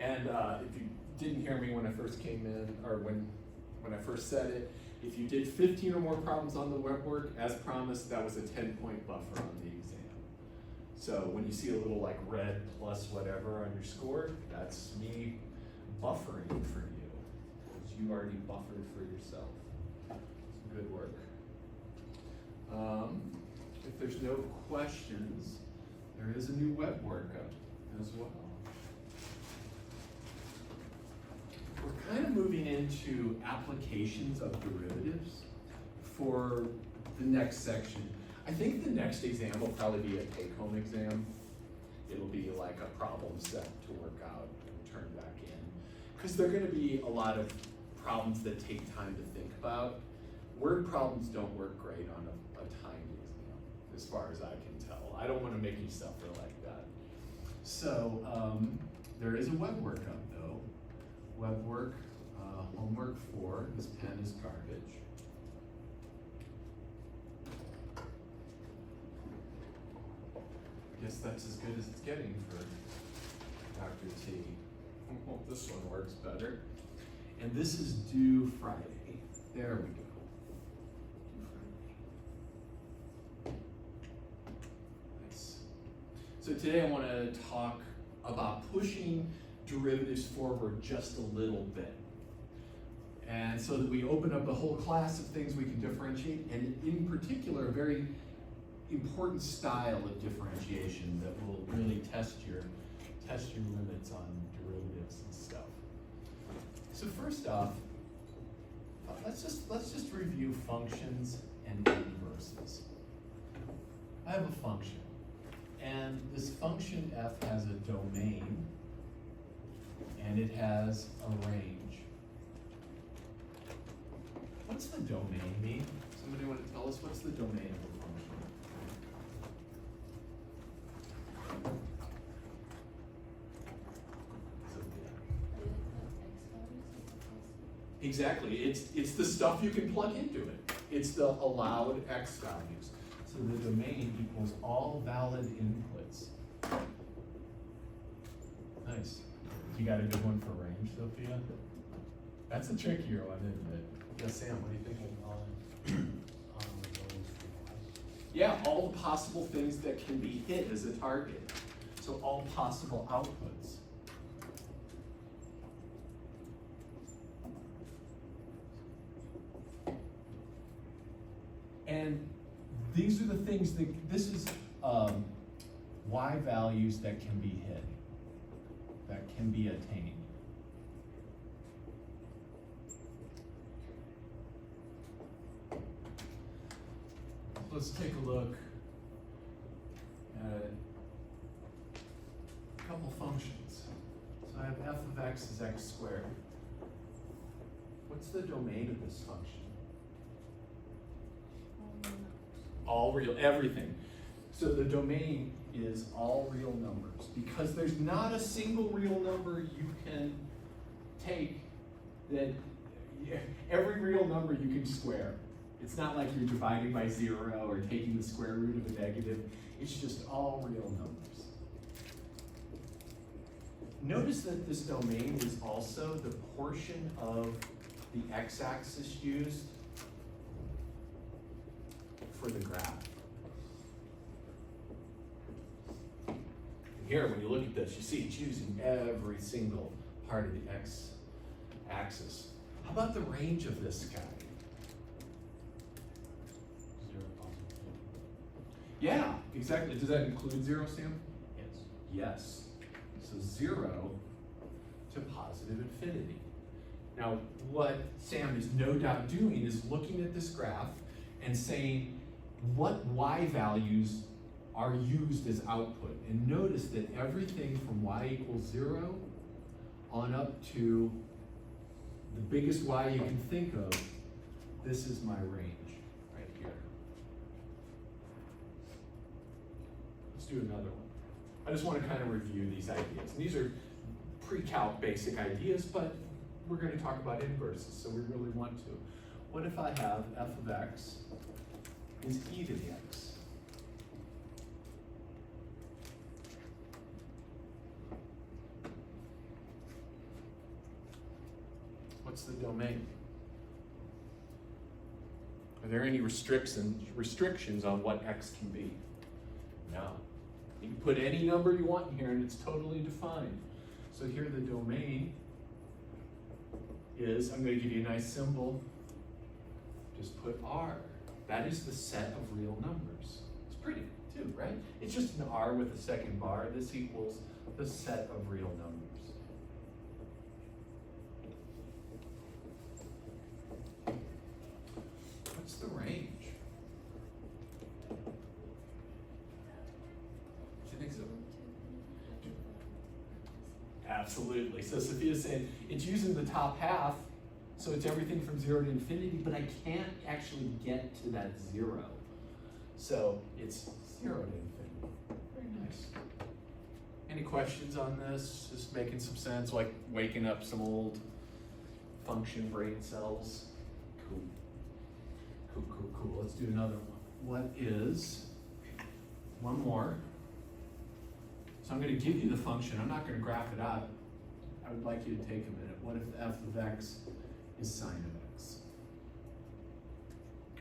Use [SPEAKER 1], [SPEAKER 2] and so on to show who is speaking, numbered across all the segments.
[SPEAKER 1] And if you didn't hear me when I first came in, or when I first said it, if you did 15 or more problems on the web work, as promised, that was a 10-point buffer on the exam. So when you see a little like red plus whatever on your score, that's me buffering for you, because you already buffered for yourself. It's good work. If there's no questions, there is a new web workup as well. We're kind of moving into applications of derivatives for the next section. I think the next exam will probably be a take-home exam. It'll be like a problem set to work out and turn back in. Because there are going to be a lot of problems that take time to think about. Word problems don't work great on a timed exam, as far as I can tell. I don't want to make you suffer like that. So there is a web workup though. Web work, homework 4, this pen is garbage. I guess that's as good as it's getting for Dr. T. Well, this one works better. And this is due Friday. There we go. Nice. So today I want to talk about pushing derivatives forward just a little bit. And so that we open up a whole class of things we can differentiate, and in particular, a very important style of differentiation that will really test your limits on derivatives and stuff. So first off, let's just review functions and inverses. I have a function, and this function f has a domain, and it has a range. What's the domain mean? Somebody want to tell us what's the domain of a function? Exactly. It's the stuff you can plug into it. It's the allowed x values. So the domain equals all valid inputs. Nice. You got a good one for range, Sophia? That's a trickier one, isn't it? Yeah, Sam, what do you think? Yeah, all the possible things that can be hit as a target. So all possible outputs. And these are the things that, this is y values that can be hit, that can be attained. Let's take a look at a couple functions. So I have f of x is x squared. What's the domain of this function? All real, everything. So the domain is all real numbers, because there's not a single real number you can take that, every real number you can square. It's not like you're dividing by 0 or taking the square root of a negative. It's just all real numbers. Notice that this domain is also the portion of the x-axis used for the graph. And here, when you look at this, you see it's using every single part of the x-axis. How about the range of this guy? Yeah, exactly. Does that include 0, Sam?
[SPEAKER 2] Yes.
[SPEAKER 1] Yes. So 0 to positive infinity. Now, what Sam is no doubt doing is looking at this graph and saying what y values are used as output. And notice that everything from y equals 0 on up to the biggest y you can think of, this is my range. Do another one. I just want to kind of review these ideas. And these are pre-calc basic ideas, but we're going to talk about inverses, so we really want to. What if I have f of x is e to the x? What's the domain? Are there any restrictions on what x can be? No. You can put any number you want in here and it's totally defined. So here the domain is, I'm going to give you a nice symbol, just put R. That is the set of real numbers. It's pretty too, right? It's just an R with a second bar. This equals the set of real numbers. What's the range? Do you think so? Absolutely. So Sophia's saying it's using the top half, so it's everything from 0 to infinity, but I can't actually get to that 0. So it's 0 to infinity. Very nice. Any questions on this? Just making some sense, like waking up some old function brain cells? Cool. Cool, cool, cool. Let's do another one. What is one more? So I'm going to give you the function. I'm not going to graph it out. I would like you to take a minute. What if f of x is sine of x?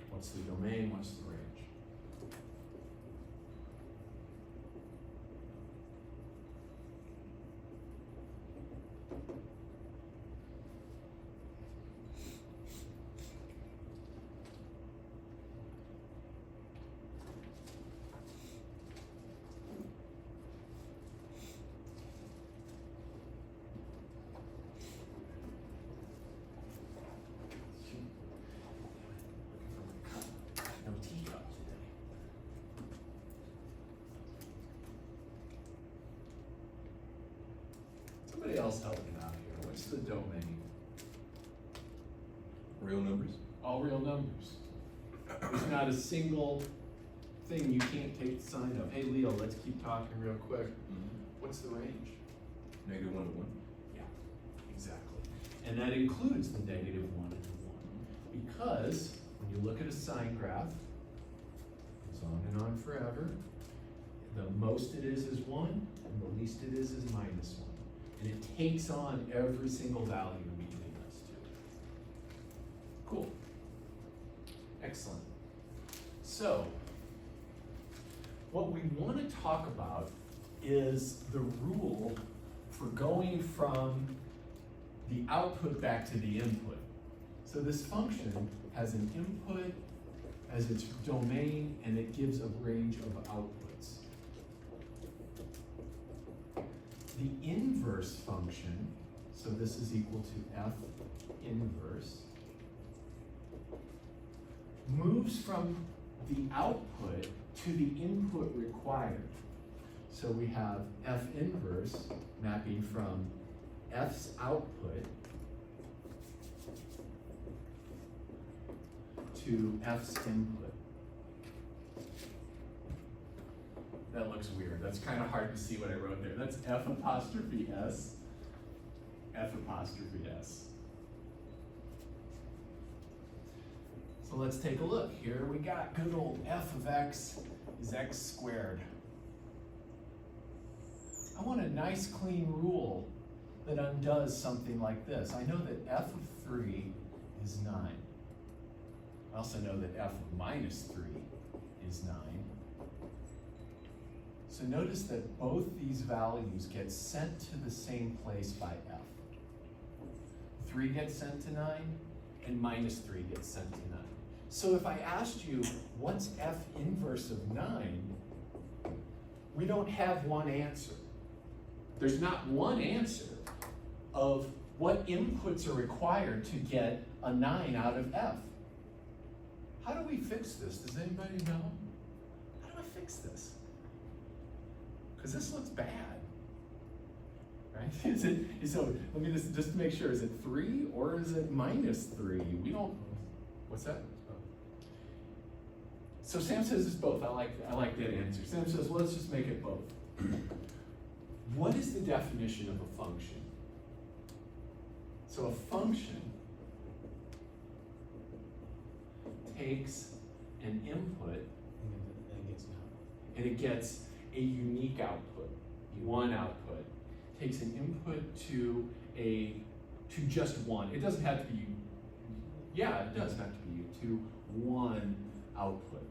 [SPEAKER 1] What's the domain? What's the range? Somebody else help me out here. What's the domain?
[SPEAKER 2] Real numbers?
[SPEAKER 1] All real numbers. There's not a single thing you can't take the sign of. Hey Leo, let's keep talking real quick. What's the range?
[SPEAKER 2] -1 to 1.
[SPEAKER 1] Yeah, exactly. And that includes the -1 and the 1. Because when you look at a sine graph, it's on and on forever. The most it is 1, and the least it is -1. And it takes on every single value in between those two. Cool. Excellent. So, what we want to talk about is the rule for going from the output back to the input. So this function has an input as its domain, and it gives a range of outputs. The inverse function, so this is equal to f inverse, moves from the output to the input required. So we have f inverse mapping from f's output to f's input. That looks weird. That's kind of hard to see what I wrote there. That's f apostrophe s, f apostrophe s. So let's take a look. Here we got good old f of x is x squared. I want a nice clean rule that undoes something like this. I know that f of 3 is 9. I also know that f of minus 3 is 9. So notice that both these values get sent to the same place by f. 3 gets sent to 9, and minus 3 gets sent to 9. So if I asked you, what's f inverse of 9, we don't have one answer. There's not one answer of what inputs are required to get a 9 out of f. How do we fix this? Does anybody know? How do I fix this? Because this looks bad, right? So let me just to make sure, is it 3 or is it minus 3? We don't, what's that? So Sam says it's both. I like that answer. Sam says, well, let's just make it both. What is the definition of a function? So a function takes an input and it gets a unique output, one output. Takes an input to to just one. It doesn't have to be, yeah, it does have to be to one output.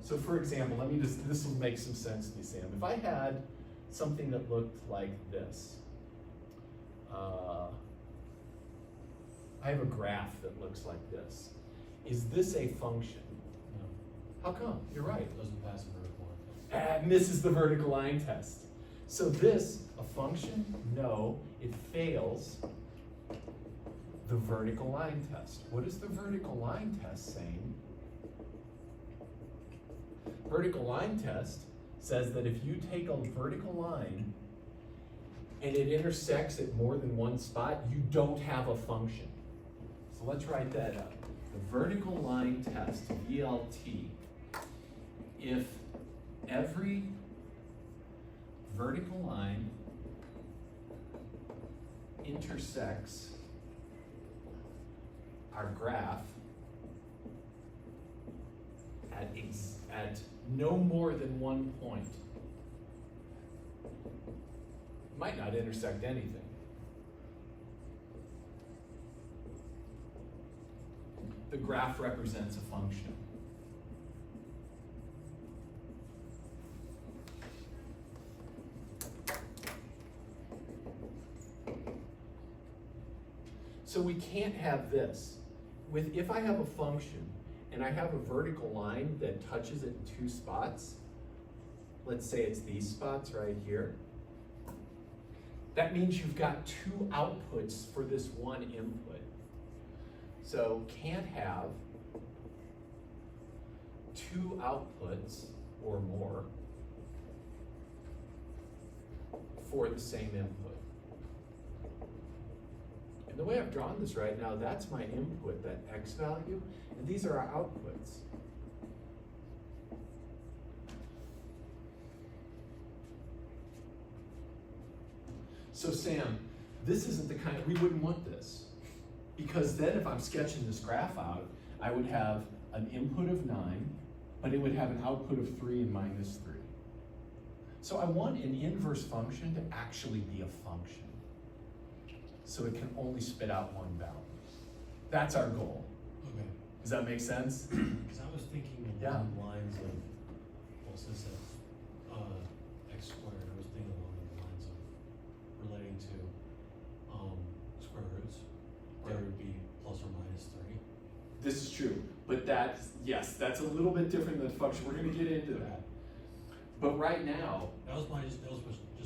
[SPEAKER 1] So for example, this will make some sense to you, Sam. If I had something that looked like this, I have a graph that looks like this. Is this a function?
[SPEAKER 2] No.
[SPEAKER 1] How come? You're right.
[SPEAKER 2] It doesn't pass the vertical line test.
[SPEAKER 1] And misses the vertical line test. So this, a function? No, it fails the vertical line test. What is the vertical line test saying? Vertical line test says that if you take a vertical line and it intersects at more than one spot, you don't have a function. So let's write that up. The vertical line test, VLT, if every vertical line intersects our graph at no more than one point. Might not intersect anything. The graph represents a function. So we can't have this. If I have a function and I have a vertical line that touches it in two spots, let's say it's these spots right here, that means you've got two outputs for this one input. So can't have two outputs or more for the same input. And the way I've drawn this right now, that's my input, that X value, and these are our outputs. So Sam, this isn't the kind we wouldn't want this. Because then if I'm sketching this graph out, I would have an input of 9, but it would have an output of 3 and minus 3. So I want an inverse function to actually be a function. So it can only spit out one value. That's our goal.
[SPEAKER 2] Okay.
[SPEAKER 1] Does that make sense?
[SPEAKER 2] Because I was thinking along the lines of, well, since that's x squared, I was thinking along the lines of relating to square roots. There would be plus or minus 3.
[SPEAKER 1] This is true, but yes, that's a little bit different than function. We're going to get into that. But right now,
[SPEAKER 2] that was just my initial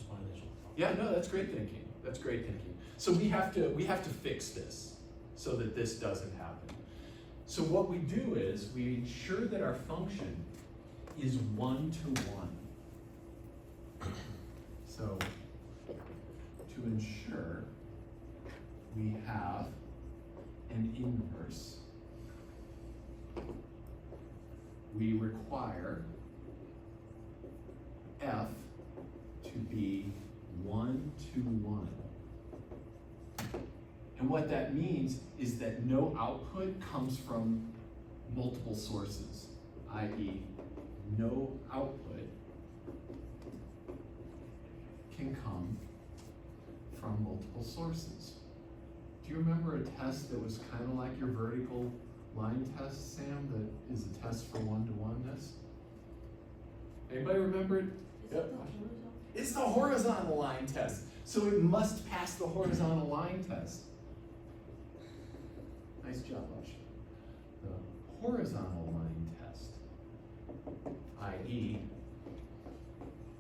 [SPEAKER 2] thought.
[SPEAKER 1] Yeah, no, that's great thinking. That's great thinking. So we have to fix this so that this doesn't happen. So what we do is we ensure that our function is 1 to 1. So to ensure we have an inverse, we require f to be 1 to 1. And what that means is that no output comes from multiple sources, i.e., no output can come from multiple sources. Do you remember a test that was kind of like your vertical line test, Sam, that is a test for one-to-oneness? Anybody remember it? Yep. It's the horizontal line test. So it must pass the horizontal line test. Nice job, Usha. The horizontal line test, i.e.,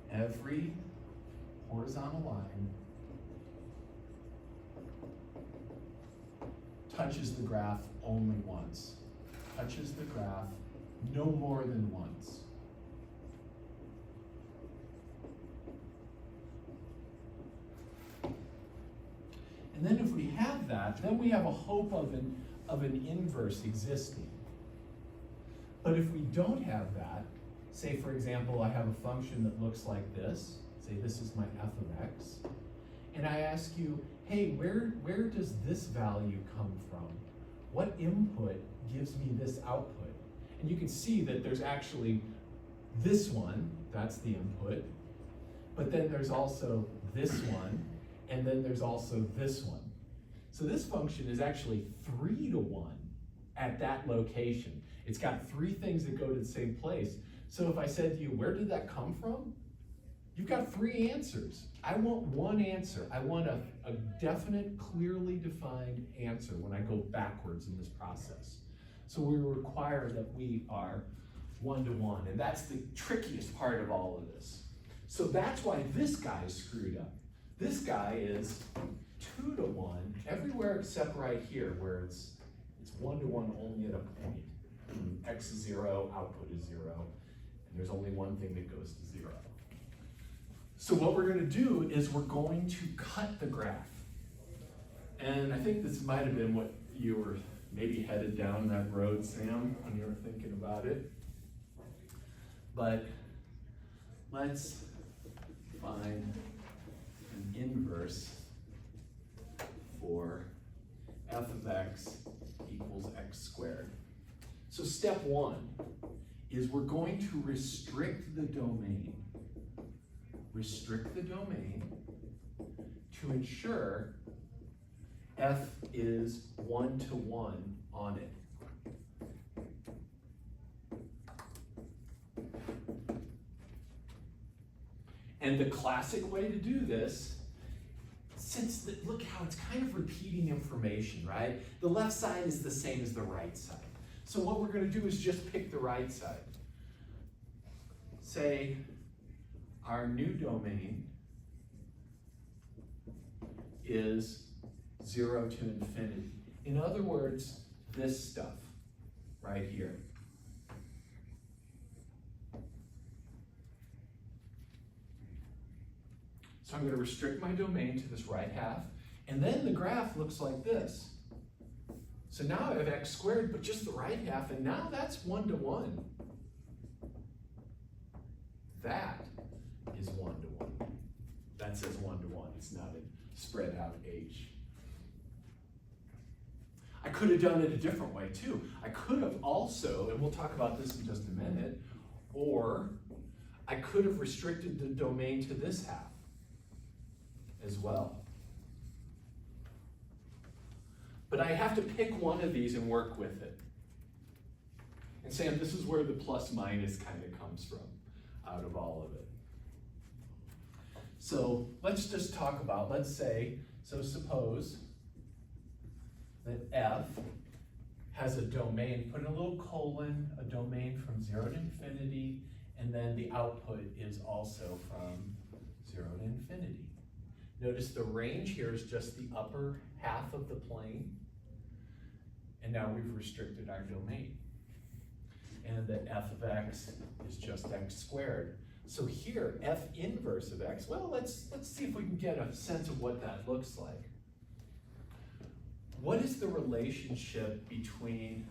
[SPEAKER 1] every horizontal line touches the graph only once. Touches the graph no more than once. And then if we have that, then we have a hope of an inverse existing. But if we don't have that, say for example, I have a function that looks like this, say this is my f of x, and I ask you, hey, where does this value come from? What input gives me this output? And you can see that there's actually this one, that's the input, but then there's also this one, and then there's also this one. So this function is actually 3 to 1 at that location. It's got 3 things that go to the same place. So if I said to you, where did that come from? You've got 3 answers. I want one answer. I want a definite, clearly defined answer when I go backwards in this process. So we require that we are 1 to 1, and that's the trickiest part of all of this. So that's why this guy is screwed up. This guy is 2 to 1 everywhere except right here where it's 1 to 1 only at a point. X is 0, output is 0, and there's only one thing that goes to 0. So what we're going to do is we're going to cut the graph. And I think this might have been what you were maybe headed down that road, Sam, when you were thinking about it. But let's find an inverse for f of x equals x squared. So step 1 is we're going to restrict the domain. Restrict the domain to ensure f is 1 to 1 on it. And the classic way to do this, look how it's kind of repeating information, right? The left side is the same as the right side. So what we're going to do is just pick the right side. Say our new domain is 0 to infinity. In other words, this stuff right here. So I'm going to restrict my domain to this right half, and then the graph looks like this. So now I have x squared, but just the right half, and now that's 1 to 1. That is 1 to 1. That says 1 to 1. It's not a spread out h. I could have done it a different way too. I could have also, and we'll talk about this in just a minute, or I could have restricted the domain to this half as well. But I have to pick one of these and work with it. And Sam, this is where the plus minus kind of comes from out of all of it. So let's just talk about, let's say, so suppose that f has a domain, put in a little colon, a domain from 0 to infinity, and then the output is also from 0 to infinity. Notice the range here is just the upper half of the plane, and now we've restricted our domain. And that f of x is just x squared. So here, f inverse of x, well, let's see if we can get a sense of what that looks like. What is the relationship between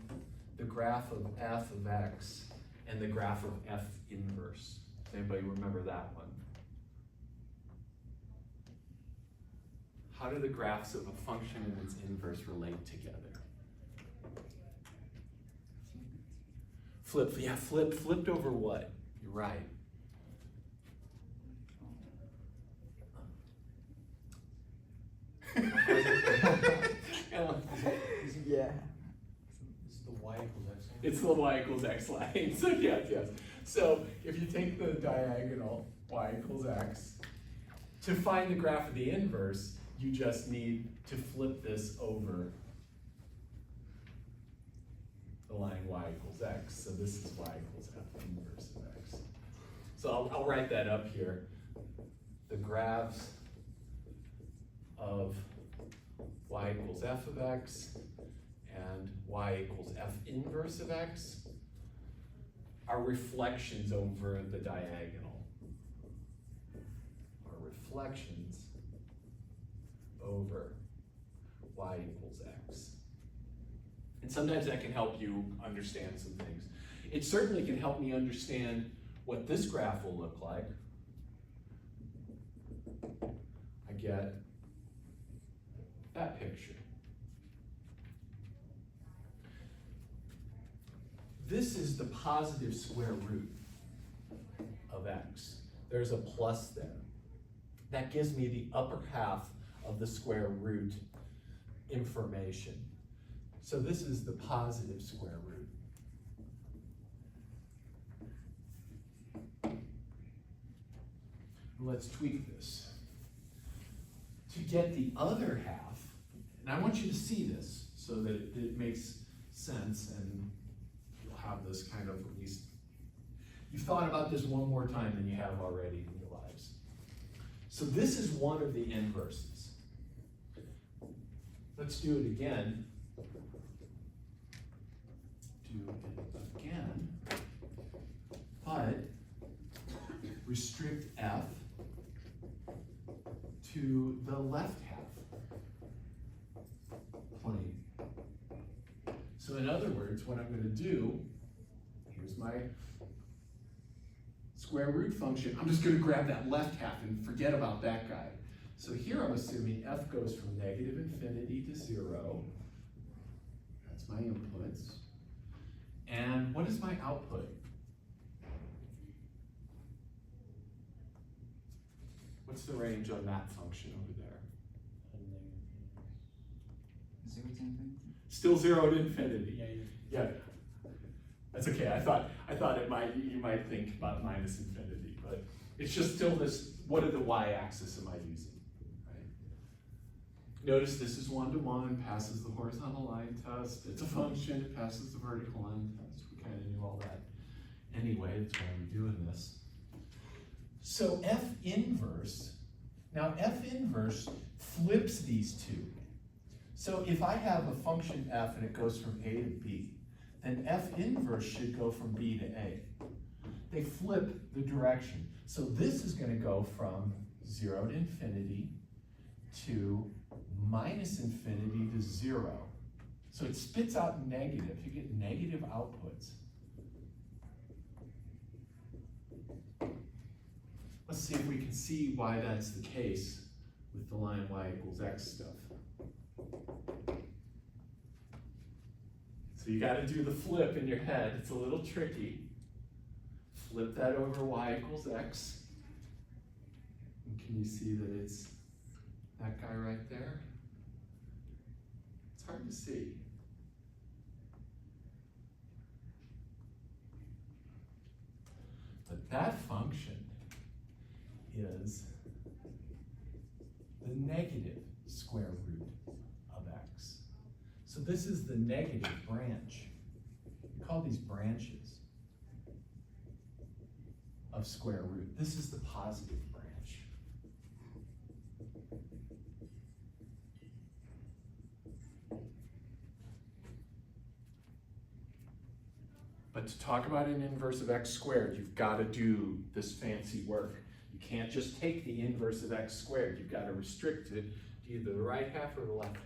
[SPEAKER 1] the graph of f of x and the graph of f inverse? Does anybody remember that one? How do the graphs of a function and its inverse relate together? Flipped over what? You're right.
[SPEAKER 3] Yeah.
[SPEAKER 2] This is the y equals x line?
[SPEAKER 1] It's the y equals x line. So yes. So if you take the diagonal y equals x, to find the graph of the inverse, you just need to flip this over the line y equals x. So this is y equals f inverse of x. So I'll write that up here. The graphs of y equals f of x and y equals f inverse of x are reflections over the diagonal. Are reflections over y equals x. And sometimes that can help you understand some things. It certainly can help me understand what this graph will look like. I get that picture. This is the positive square root of x. There's a plus there. That gives me the upper half of the square root information. So this is the positive square root. Let's tweak this. To get the other half, and I want you to see this so that it makes sense and you'll have this kind of at least, you've thought about this one more time than you have already in your lives. So this is one of the inverses. Let's do it again. But restrict F to the left half plane. So in other words, what I'm going to do, here's my square root function. I'm just going to grab that left half and forget about that guy. So here I'm assuming F goes from negative infinity to 0. That's my inputs. And what is my output? What's the range on that function over there?
[SPEAKER 3] 0 to infinity?
[SPEAKER 1] Still 0 to infinity. Yeah. That's okay. I thought you might think about minus infinity, but it's just still this, what are the y-axis am I using? Right? Notice this is 1-to-1, passes the horizontal line test. It's a function, it passes the vertical line test. We kind of knew all that. Anyway, that's why we're doing this. So F inverse, now F inverse flips these two. So if I have a function f and it goes from a to b, then F inverse should go from b to a. They flip the direction. So this is going to go from 0 to infinity to minus infinity to 0. So it spits out negative. You get negative outputs. Let's see if we can see why that's the case with the line y equals x stuff. So you got to do the flip in your head. It's a little tricky. Flip that over y equals x. And can you see that it's that guy right there? It's hard to see. But that function is the negative square root of x. So this is the negative branch. We call these branches of square root. This is the positive branch. But to talk about an inverse of x squared, you've got to do this fancy work. You can't just take the inverse of x squared. You've got to restrict it to either the right half or the left half.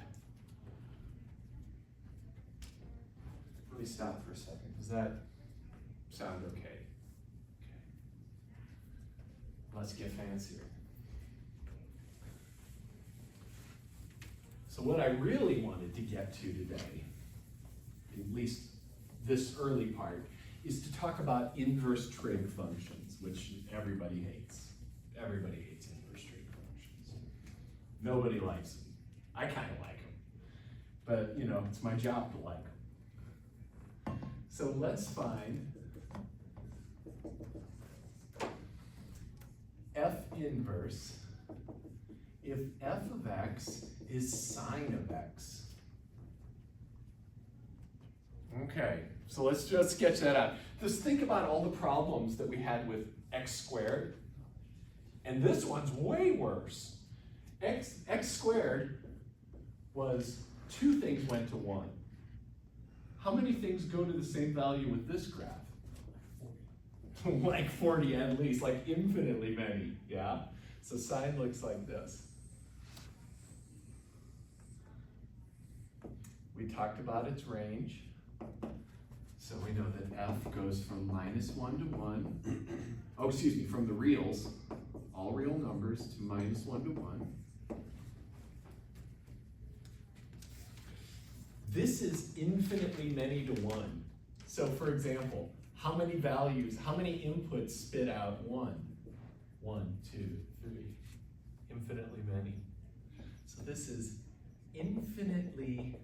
[SPEAKER 1] Let me stop for a second. Does that sound okay? Okay. Let's get fancier. So what I really wanted to get to today, at least this early part, is to talk about inverse trig functions, which everybody hates. Everybody hates inverse trig functions. Nobody likes them. I kind of like them. But, you know, it's my job to like them. So let's find f inverse if f of x is sine of x. Okay, so let's just sketch that out. Just think about all the problems that we had with x squared. And this one's way worse. X squared was 2 things went to 1. How many things go to the same value with this graph? 40. Like 40 at least, like infinitely many, yeah? So sine looks like this. We talked about its range. So we know that f goes from -1 to 1. Oh, excuse me, from the reals, all real numbers, to -1 to 1. This is infinitely many to 1. So for example, how many values, how many inputs spit out 1? 1, 2, 3. Infinitely many. So this is infinitely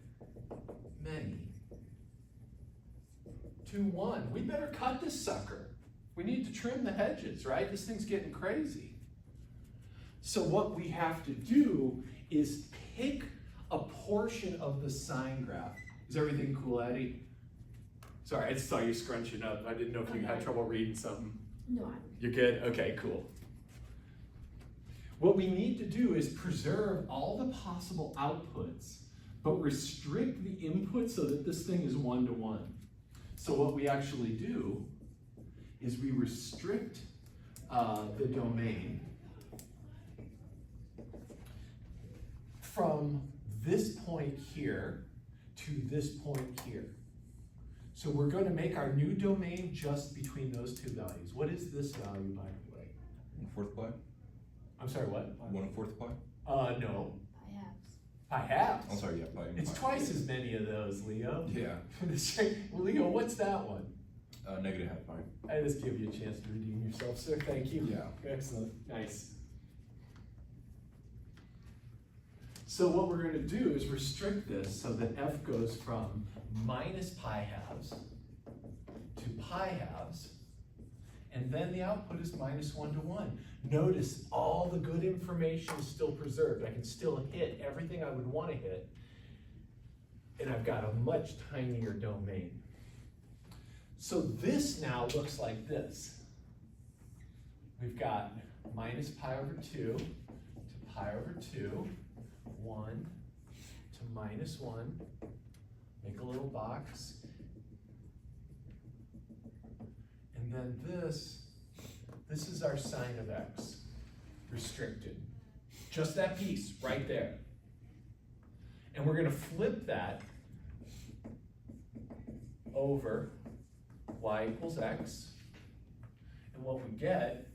[SPEAKER 1] many to 1. We better cut this sucker. We need to trim the hedges, right? This thing's getting crazy. So what we have to do is pick a portion of the sine graph. Is everything cool, Eddie? Sorry, I just saw you scrunching up. I didn't know if you had trouble reading something.
[SPEAKER 4] No, I'm.
[SPEAKER 1] You're good? Okay, cool. What we need to do is preserve all the possible outputs, but restrict the input so that this thing is 1 to 1. So what we actually do is we restrict the domain from this point here to this point here. So we're going to make our new domain just between those two values. What is this value, by the way?
[SPEAKER 5] 1/4 pi?
[SPEAKER 1] I'm sorry, what?
[SPEAKER 5] 1/4 pi?
[SPEAKER 1] No.
[SPEAKER 4] Pi halves.
[SPEAKER 1] Pi halves.
[SPEAKER 5] I'm sorry, yeah, pi.
[SPEAKER 1] It's twice as many of those, Leo.
[SPEAKER 5] Yeah,
[SPEAKER 1] Leo, what's that one?
[SPEAKER 5] -1/2 pi.
[SPEAKER 1] I just give you a chance to redeem yourself, sir. Thank you.
[SPEAKER 5] Yeah.
[SPEAKER 1] Excellent. Nice. So what we're going to do is restrict this so that f goes from minus pi halves to pi halves, and then the output is minus 1 to 1. Notice all the good information is still preserved. I can still hit everything I would want to hit, and I've got a much tinier domain. So this now looks like this. We've got minus pi over 2 to pi over 2, 1 to minus 1, make a little box. And then this is our sine of x, restricted. Just that piece right there. And we're gonna flip that over y equals x. And what we get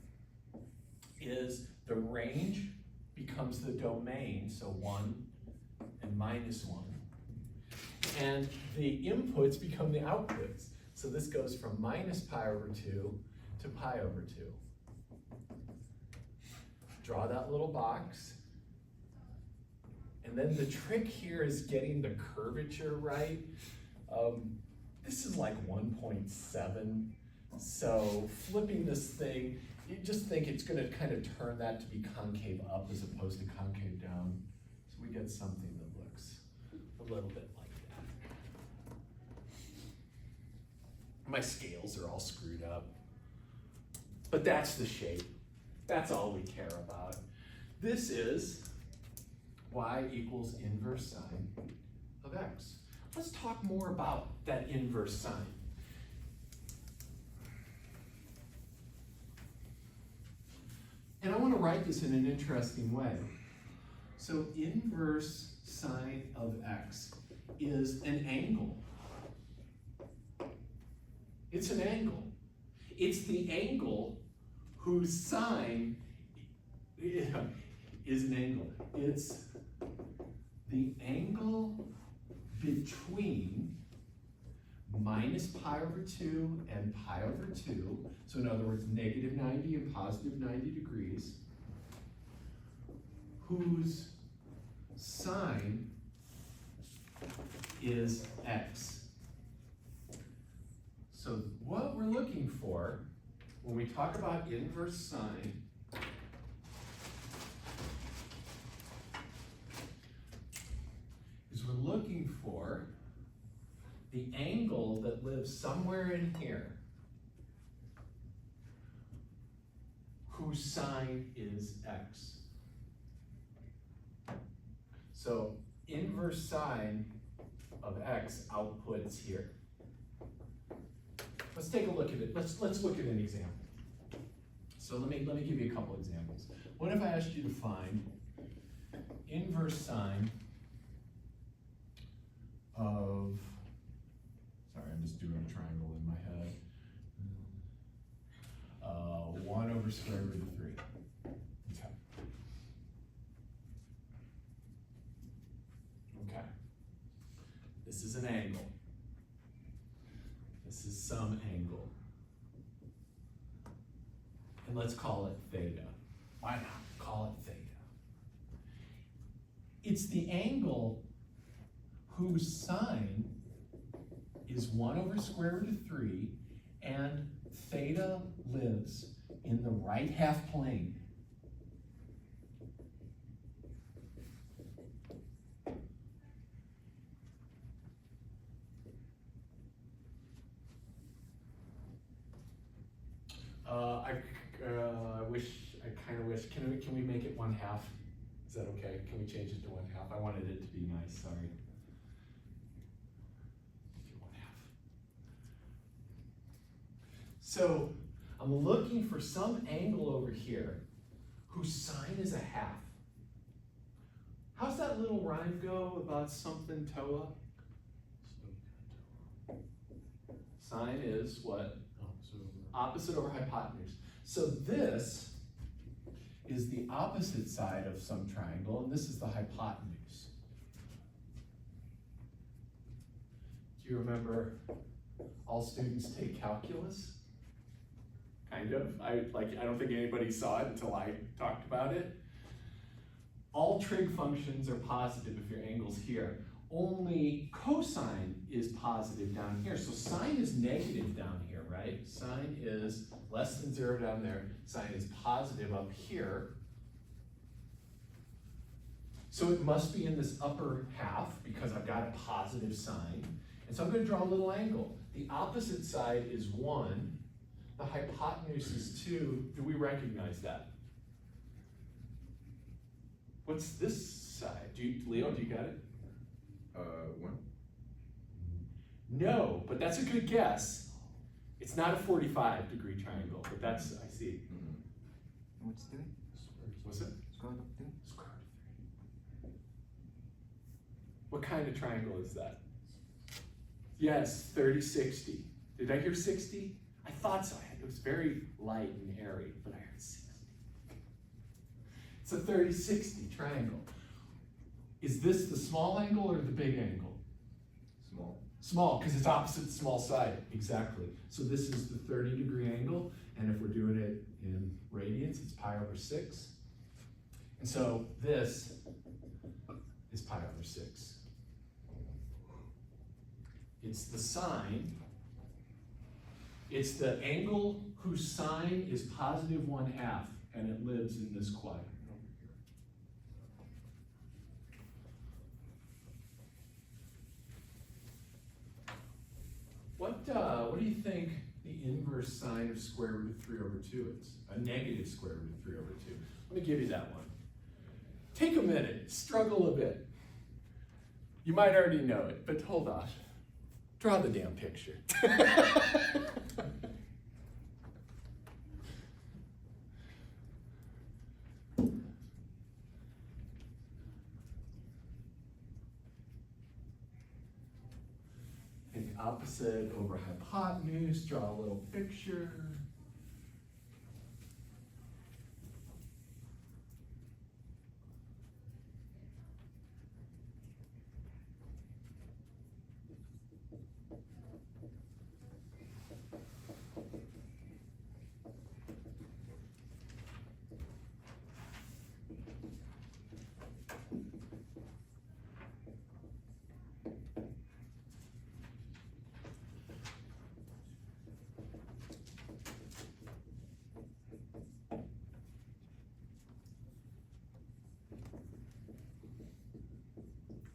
[SPEAKER 1] is the range becomes the domain, so 1 and minus 1. And the inputs become the outputs. So this goes from minus pi over 2 to pi over 2. Draw that little box. And then the trick here is getting the curvature right. This is like 1.7. So flipping this thing, you just think it's gonna kind of turn that to be concave up as opposed to concave down. So we get something that looks a little bit like that. My scales are all screwed up. But that's the shape. That's all we care about. This is y equals inverse sine of x. Let's talk more about that inverse sine. And I want to write this in an interesting way. So inverse sine of x is an angle. It's an angle. It's the angle whose sine is an angle. It's the angle between minus pi over 2 and pi over 2. So in other words, negative 90 and positive 90 degrees, whose sine is x. So what we're looking for when we talk about inverse sine is we're looking for the angle that lives somewhere in here whose sine is x. So inverse sine of x outputs here. Let's take a look at it. Let's look at an example. So let me give you a couple examples. What if I asked you to find inverse sine of, sorry, I'm just doing a triangle in my head. 1 over square root of 3. Okay. Okay. This is an angle. This is some angle. And let's call it theta. Why not? Call it theta. It's the angle whose sine is 1 over square root of 3, and theta lives in the right half plane. I kind of wish, can we make it 1/2? Is that okay? Can we change it to 1/2? I wanted it to be nice, sorry. Do 1/2. So I'm looking for some angle over here whose sine is 1/2. How's that little rhyme go about something Toa? Sine is what? Opposite over hypotenuse. So this is the opposite side of some triangle, and this is the hypotenuse. Do you remember all students take calculus? Kind of. I don't think anybody saw it until I talked about it. All trig functions are positive if your angle's here. Only cosine is positive down here. So sine is negative down here, right? Sine is less than 0 down there. Sine is positive up here. So it must be in this upper half because I've got a positive sine. And so I'm going to draw a little angle. The opposite side is 1. The hypotenuse is 2. Do we recognize that? What's this side? Leo, do you got it?
[SPEAKER 5] 1.
[SPEAKER 1] No, but that's a good guess. It's not a 45-degree triangle, but that's, I see.
[SPEAKER 3] What's 3?
[SPEAKER 1] What's it?
[SPEAKER 3] Square root of 3?
[SPEAKER 1] Square root of 3. What kind of triangle is that? Yes, 30-60. Did I hear 60? I thought so. It was very light and airy, but I heard 60. It's a 30-60 triangle. Is this the small angle or the big angle?
[SPEAKER 5] Small.
[SPEAKER 1] Small, because it's opposite the small side. Exactly. So this is the 30-degree angle, and if we're doing it in radians, it's pi over 6. And so this is pi over 6. It's the sine. It's the angle whose sine is positive 1/2, and it lives in this quadrant. What do you think the inverse sine of square root of 3 over 2 is? A negative square root of 3 over 2. Let me give you that one. Take a minute, struggle a bit. You might already know it, but hold on. Draw the damn picture. Opposite over hypotenuse, draw a little picture.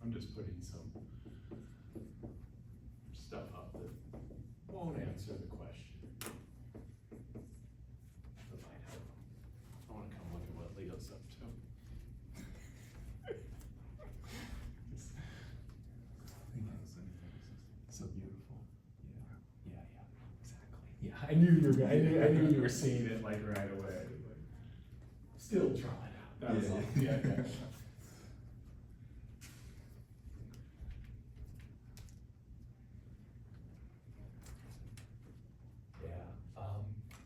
[SPEAKER 1] I'm just putting some stuff up that won't answer the question. But might help. I want to come look at what Leo's up to. So beautiful. Yeah, exactly. Yeah, I knew you were seeing it like right away. Still draw it out. That was all. Yeah.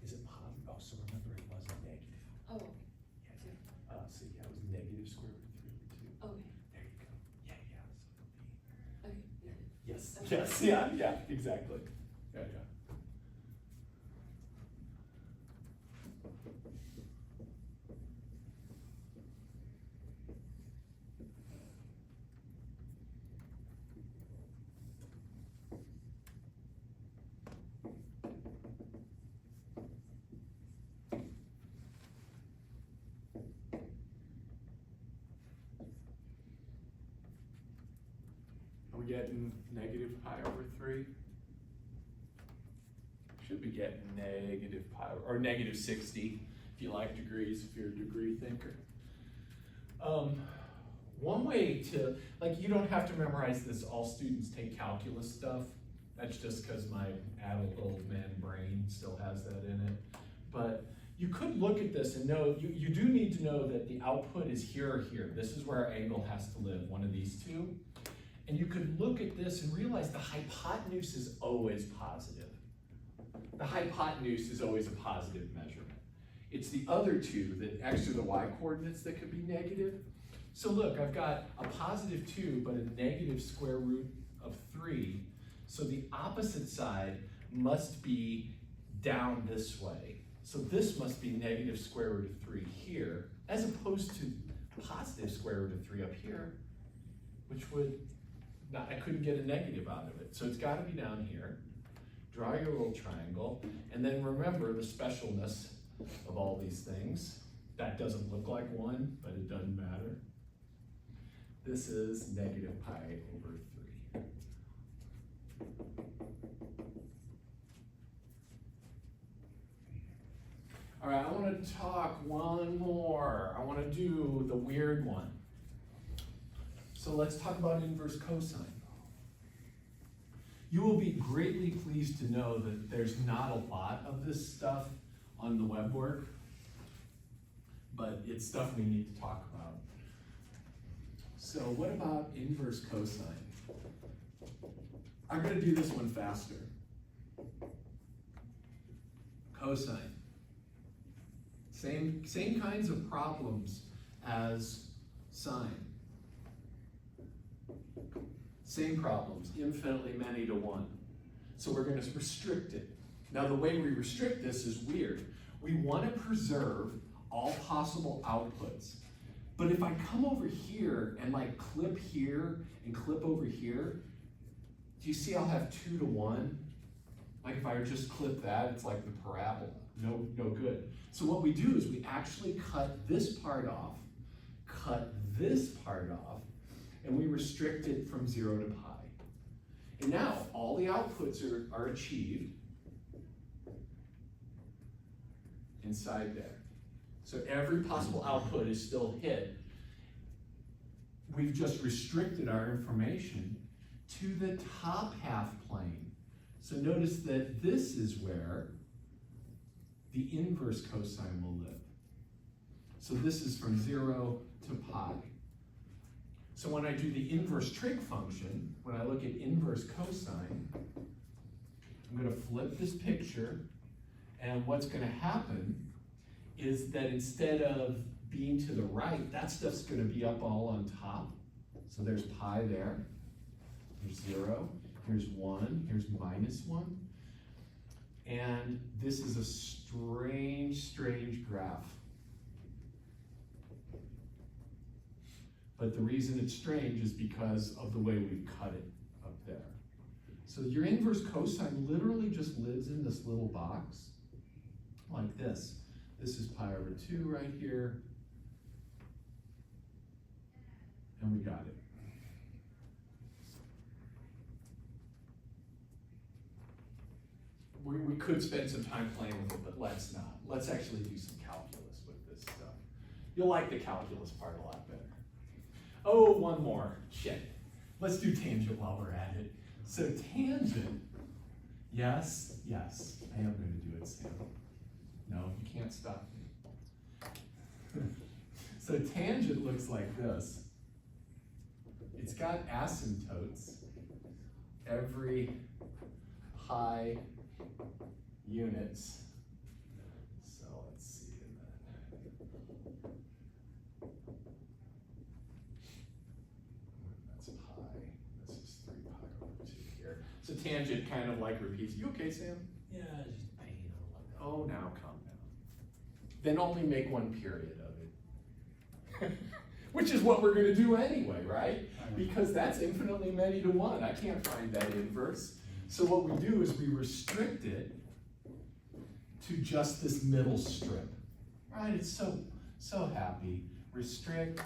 [SPEAKER 1] Is it positive? Oh, so remember it wasn't negative.
[SPEAKER 4] Oh,
[SPEAKER 1] So yeah, it was negative square root of 3 over 2.
[SPEAKER 4] okay,
[SPEAKER 1] There you go. Yeah. So it'll be.
[SPEAKER 4] okay.
[SPEAKER 1] Yes.
[SPEAKER 4] Okay.
[SPEAKER 1] Yes. Yeah. Exactly. Yeah. we getting negative pi over 3? Should be getting negative pi, or negative 60, if you like degrees, if you're a degree thinker. One way to, like, you don't have to memorize this. All students take calculus stuff. That's just because my adult old man brain still has that in it. But you could look at this and know, you do need to know that the output is here or here. This is where our angle has to live, one of these two. And you could look at this and realize the hypotenuse is always positive. The hypotenuse is always a positive measurement. It's the other two, the x or the y coordinates, that could be negative. So look, I've got a positive 2, but a negative square root of 3. So the opposite side must be down this way. So this must be negative square root of 3 here, as opposed to positive square root of 3 up here, which would not, I couldn't get a negative out of it. So it's got to be down here. Draw your little triangle, and then remember the specialness of all these things. That doesn't look like 1, but it doesn't matter. This is negative pi over 3. All right, I want to talk one more. I want to do the weird one. So let's talk about inverse cosine. You will be greatly pleased to know that there's not a lot of this stuff on the web work, but it's stuff we need to talk about. So what about inverse cosine? I'm going to do this one faster. Cosine. Same kinds of problems as sine. Same problems, infinitely many to 1. So we're going to restrict it. Now the way we restrict this is weird. We want to preserve all possible outputs. But if I come over here and like clip here and clip over here, do you see I'll have 2 to 1? Like if I just clip that, it's like the parabola. No good. So what we do is we actually cut this part off, cut this part off, and we restrict it from 0 to pi. And now all the outputs are achieved inside there. So every possible output is still hit. We've just restricted our information to the top half plane. So notice that this is where the inverse cosine will live. So this is from 0 to pi. So when I do the inverse trig function, when I look at inverse cosine, I'm going to flip this picture, and what's going to happen is that instead of being to the right, that stuff's going to be up all on top. So there's pi there, here's 0, here's 1, here's -1. And this is a strange graph. But the reason it's strange is because of the way we've cut it up there. So your inverse cosine literally just lives in this little box like this. This is pi over 2 right here. And we got it. We could spend some time playing with it, but let's not. Let's actually do some calculus with this stuff. You'll like the calculus part a lot better. Oh, one more. Shit. Let's do tangent while we're at it. So tangent, yes, I am going to do it, Sam. No, you can't stop me. So tangent looks like this. It's got asymptotes every pi units. So let's see that's pi. This is 3 pi over 2 here. So tangent kind of like repeats. You okay, Sam?
[SPEAKER 2] Yeah, just pain. I don't like that.
[SPEAKER 1] Oh, now calm down. Then only make one period of it. Which is what we're going to do anyway, right? Because that's infinitely many to 1. I can't find that inverse. So what we do is we restrict it to just this middle strip. Right? It's so happy. Restrict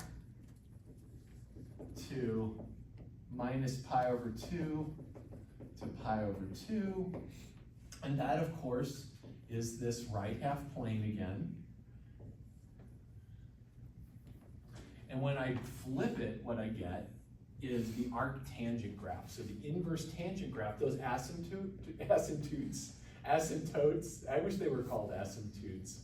[SPEAKER 1] to minus pi over 2 to pi over 2. And that, of course, is this right half plane again. And when I flip it, what I get is the arctangent graph. So the inverse tangent graph, those asymptotes, I wish they were called asymptotes.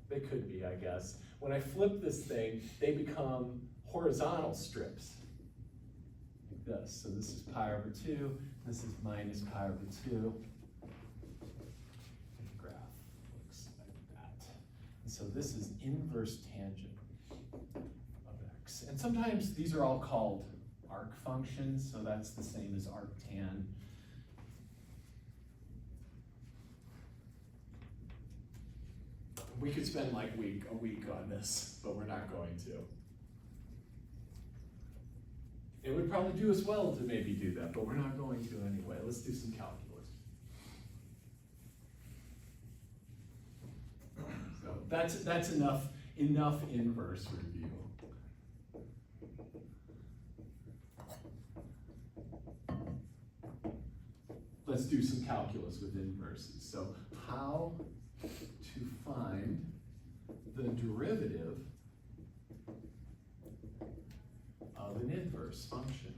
[SPEAKER 1] They could be, I guess. When I flip this thing, they become horizontal strips, like this. So this is pi over 2, this is minus pi over 2. The graph looks like that. And so this is inverse tangent of x. And sometimes these are all called arc functions, so that's the same as arctan. We could spend like a week on this, but we're not going to. It would probably do us well to maybe do that, but we're not going to anyway. Let's do some calculus. So that's enough inverse review. Let's do some calculus with inverses. So how to find the derivative of an inverse function.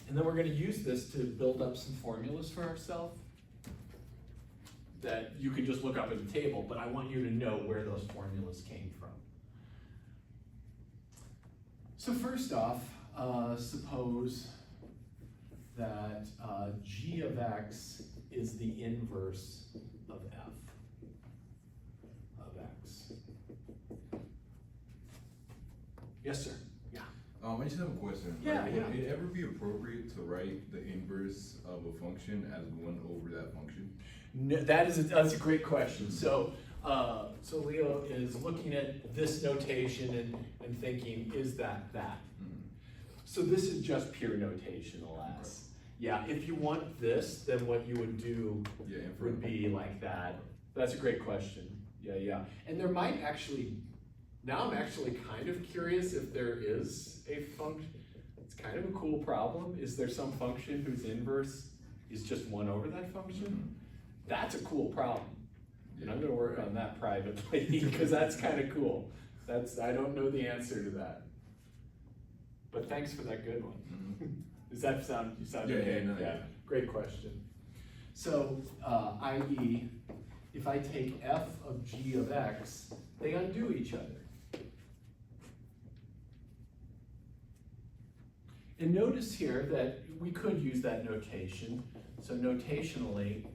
[SPEAKER 1] And then we're going to use this to build up some formulas for ourselves that you can just look up at the table, but I want you to know where those formulas came from. So first off, suppose that g of x is the inverse of f of x. Yes, sir. Yeah.
[SPEAKER 5] I just have a question.
[SPEAKER 1] Yeah,
[SPEAKER 5] Like,
[SPEAKER 1] yeah.
[SPEAKER 5] would it ever be appropriate to write the inverse of a function as 1 over that function?
[SPEAKER 1] No, that's a great question. So Leo is looking at this notation and thinking, is that that?
[SPEAKER 5] Mm-hmm.
[SPEAKER 1] So this is just pure notation, alas. Yeah, if you want this, then what you would do would be like that. That's a great question. Yeah. And there might actually, now I'm actually kind of curious if there is a function. It's kind of a cool problem. Is there some function whose inverse is just 1 over that function? That's a cool problem. And I'm gonna work on that privately because that's kind of cool. I don't know the answer to that. But thanks for that good one. Does that sound okay?
[SPEAKER 5] Yeah.
[SPEAKER 1] Great question. So, i.e., if I take f of g of x, they undo each other. And notice here that we could use that notation. So notationally,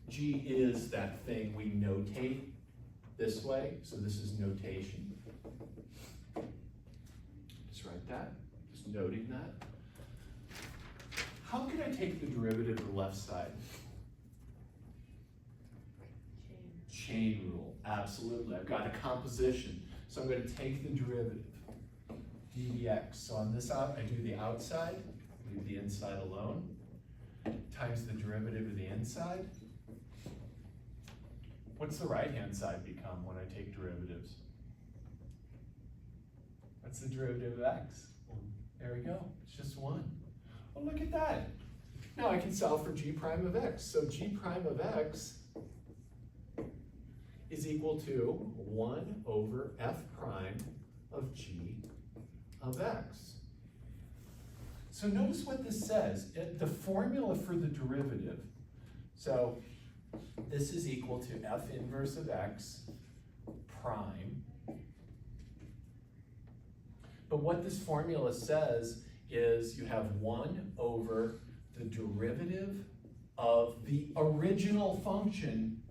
[SPEAKER 1] g is that thing we notate this way. So this is notation. Just write that, just noting that. How can I take the derivative of the left side? Chain rule, absolutely. I've got a composition. So I'm going to take the derivative, d dx. So on this out, I do the outside, leave the inside alone, times the derivative of the inside. What's the right-hand side become when I take derivatives? What's the derivative of x? There we go, it's just 1. Oh, look at that. Now I can solve for g prime of x. So g prime of x is equal to 1 over f prime of g of x. So notice what this says. The formula for the derivative. So this is equal to f inverse of x prime. But what this formula says is you have 1 over the derivative of the original function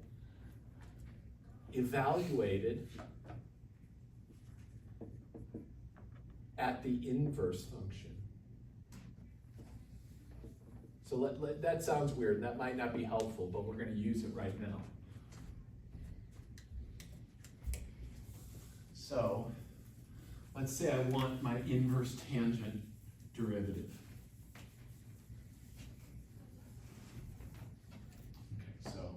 [SPEAKER 1] evaluated at the inverse function. So that sounds weird, and that might not be helpful, but we're going to use it right now. So let's say I want my inverse tangent derivative. Okay, so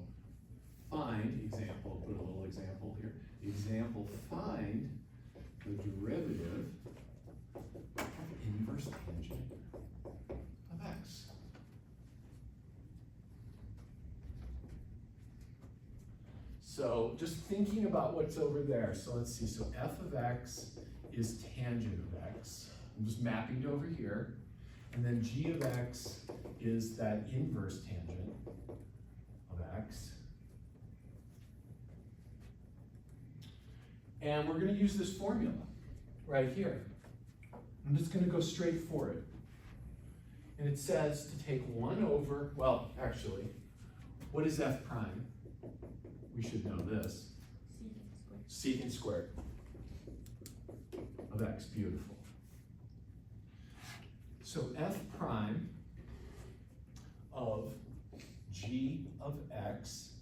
[SPEAKER 1] find, example, put a little example here. Example, find the derivative So just thinking about what's over there. So let's see, so f of x is tangent of x. I'm just mapping to over here. And then g of x is that inverse tangent of x. And we're gonna use this formula right here. I'm just gonna go straight for it. And it says to take 1 over, well, actually, what is f prime? We should know this. Secant squared of x, beautiful. So f prime of g of x,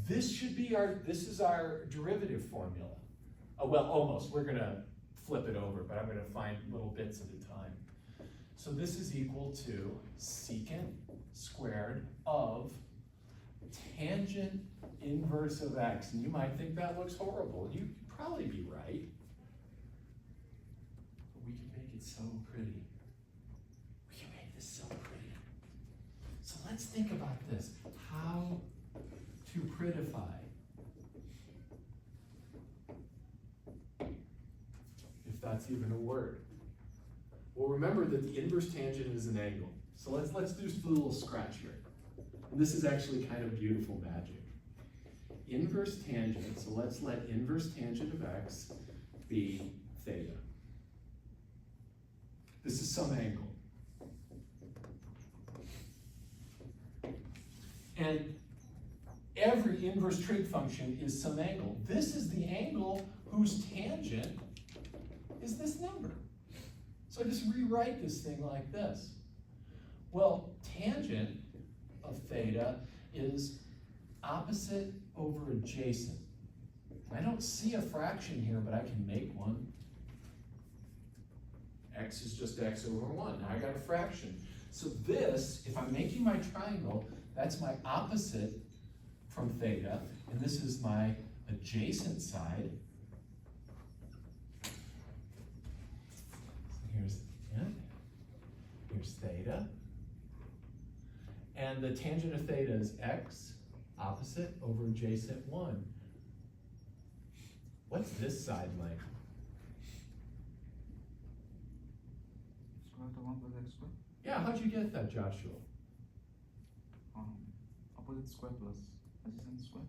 [SPEAKER 1] this is our derivative formula. Oh, well, almost, we're gonna flip it over, but I'm gonna find little bits at a time. So this is equal to secant squared of tangent inverse of x. And you might think that looks horrible. You'd probably be right. But we can make it so pretty. We can make this so pretty. So let's think about this. How to prettify. If that's even a word. Well, remember that the inverse tangent is an angle. So let's do just a little scratch here. And this is actually kind of beautiful magic. Inverse tangent, so let's let inverse tangent of x be theta. This is some angle. And every inverse trig function is some angle. This is the angle whose tangent is this number. So I just rewrite this thing like this. Well, tangent of theta is opposite over adjacent. I don't see a fraction here, but I can make one. X is just x over 1. Now I got a fraction. So this, if I'm making my triangle, that's my opposite from theta, and this is my adjacent side. Here's theta. And the tangent of theta is x, opposite over adjacent 1. What's this side like?
[SPEAKER 3] Square root of 1 plus x squared.
[SPEAKER 1] Yeah, how'd you get that, Joshua?
[SPEAKER 3] Opposite square plus adjacent square.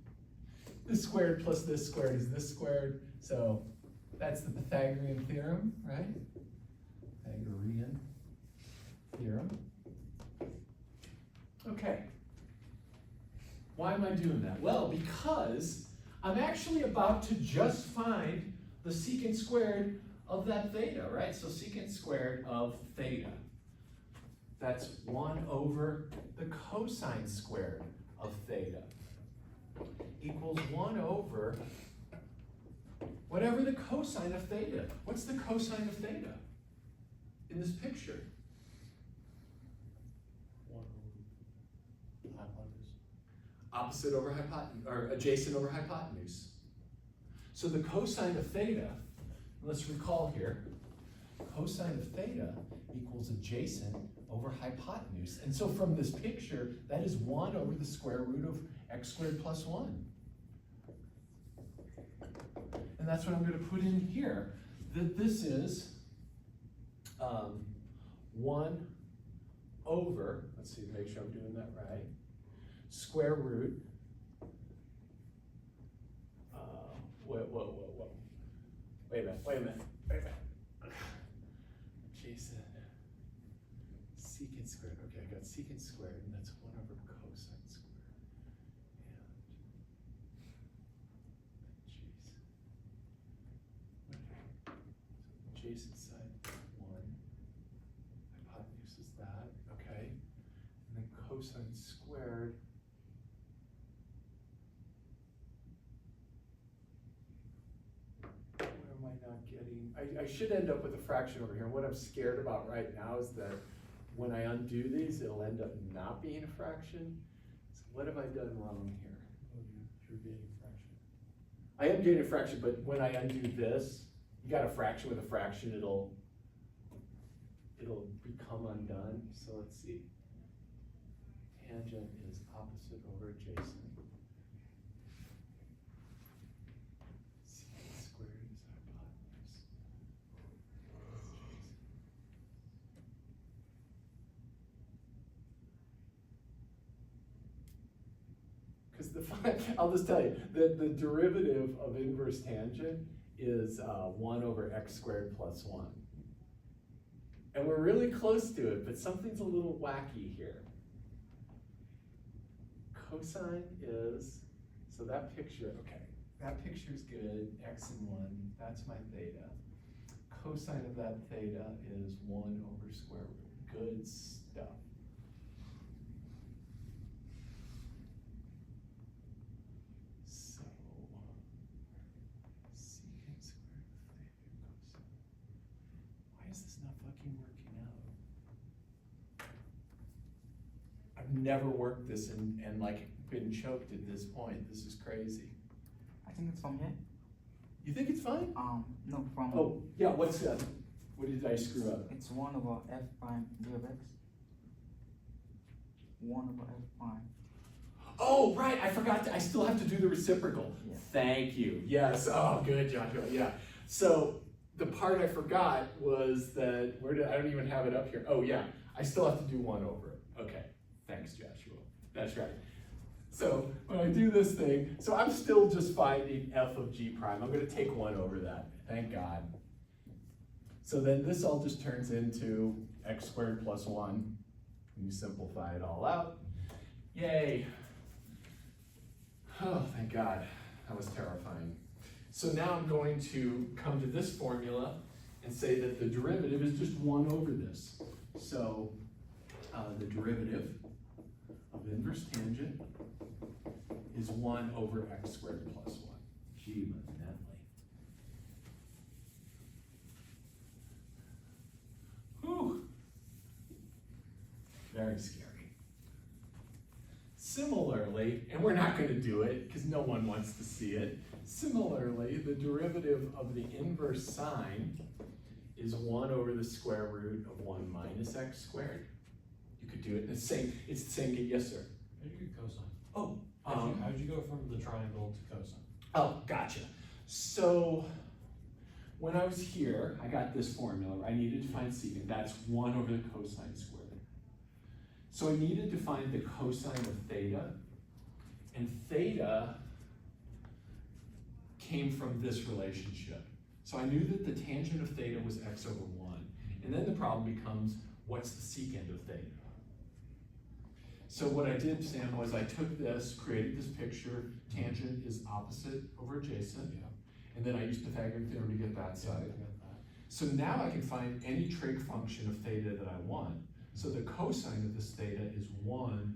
[SPEAKER 1] This squared plus this squared is this squared. So that's the Pythagorean theorem, right? Pythagorean theorem. Okay. Why am I doing that? Well, because I'm actually about to just find the secant squared of that theta, right? So secant squared of theta. That's 1 over the cosine squared of theta equals 1 over whatever the cosine of theta. What's the cosine of theta in this picture?
[SPEAKER 2] 1 over hypotenuse.
[SPEAKER 1] Opposite over hypotenuse, or adjacent over hypotenuse. So the cosine of theta, let's recall here, cosine of theta equals adjacent over hypotenuse. And so from this picture, that is 1 over the square root of x squared plus 1. And that's what I'm going to put in here. That this is 1 over, let's see, make sure I'm doing that right, square root, wait a minute. Jason, secant squared, okay, I got secant squared, and that's 1 over cosine squared, and, so adjacent side, 1, hypotenuse is that, okay, and then cosine squared, what am I not getting? I should end up with a fraction over here. And what I'm scared about right now is that when I undo these, it'll end up not being a fraction. So what have I done wrong here?
[SPEAKER 2] Oh, you're getting a fraction.
[SPEAKER 1] I am getting a fraction, but when I undo this, you got a fraction with a fraction, it'll become undone. So let's see. Tangent is opposite over adjacent. I'll just tell you, the derivative of inverse tangent is 1 over x squared plus 1. And we're really close to it, but something's a little wacky here. Cosine is, so that picture, okay, that picture's good, x and 1, that's my theta. Cosine of that theta is 1 over square root. Good stuff. So, secant squared theta cosine. Why is this not fucking working out? I've never worked this and like been choked at this point. This is crazy.
[SPEAKER 3] I think it's from here.
[SPEAKER 1] You think it's fine?
[SPEAKER 3] No, from.
[SPEAKER 1] Oh, yeah, what's that? What did I screw up?
[SPEAKER 3] It's 1 over f prime d of x. 1 over f prime.
[SPEAKER 1] Oh, right, I forgot I still have to do the reciprocal.
[SPEAKER 3] Yeah.
[SPEAKER 1] Thank you. Yes, oh, good, Joshua, yeah. So the part I forgot was that, I don't even have it up here. Oh, yeah, I still have to do 1 over it. Okay, thanks, Joshua. That's right. So when I do this thing, so I'm still just finding f of g prime. I'm gonna take 1 over that, thank God. So then this all just turns into x squared plus 1. And you simplify it all out. Yay. Oh, thank God, that was terrifying. So now I'm going to come to this formula and say that the derivative is just 1 over this. So the derivative of inverse tangent is 1 over x squared plus 1. Gee, Manelli. Whew. Very scary. Similarly, and we're not going to do it because no one wants to see it. Similarly, the derivative of the inverse sine is 1 over the square root of 1 minus x squared. You could do it. It's the same. Yes, sir.
[SPEAKER 2] How do you get cosine?
[SPEAKER 1] Oh.
[SPEAKER 2] How'd you go from the triangle to cosine?
[SPEAKER 1] Oh, gotcha. So when I was here, I got this formula. I needed to find secant. That's 1 over the cosine squared. So I needed to find the cosine of theta. And theta came from this relationship. So I knew that the tangent of theta was x over 1. And then the problem becomes, what's the secant of theta? So what I did, Sam, was I took this, created this picture, tangent is opposite over adjacent,
[SPEAKER 2] Yeah.
[SPEAKER 1] and then I used Pythagorean theorem to get that
[SPEAKER 2] Yeah, I
[SPEAKER 1] side.
[SPEAKER 2] got that.
[SPEAKER 1] So now I can find any trig function of theta that I want. So the cosine of this theta is 1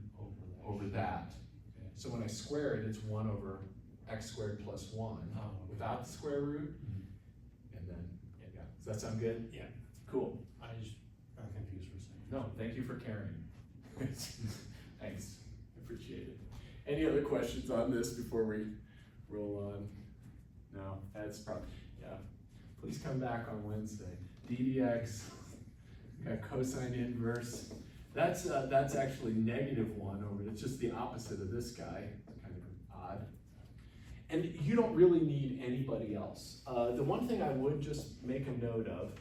[SPEAKER 1] over that.
[SPEAKER 2] Okay.
[SPEAKER 1] So when I square it, it's 1 over x squared plus 1
[SPEAKER 2] Oh, okay.
[SPEAKER 1] without the square root, and then, yeah. Does that sound good?
[SPEAKER 2] Yeah.
[SPEAKER 1] Cool.
[SPEAKER 2] I just got confused for a second.
[SPEAKER 1] No, thank you for caring. Thanks, appreciate it. Any other questions on this before we roll on? No, that's probably, yeah. Please come back on Wednesday. ddx, got cosine inverse. That's actually -1 over, it's just the opposite of this guy. It's kind of odd. And you don't really need anybody else. The one thing I would just make a note of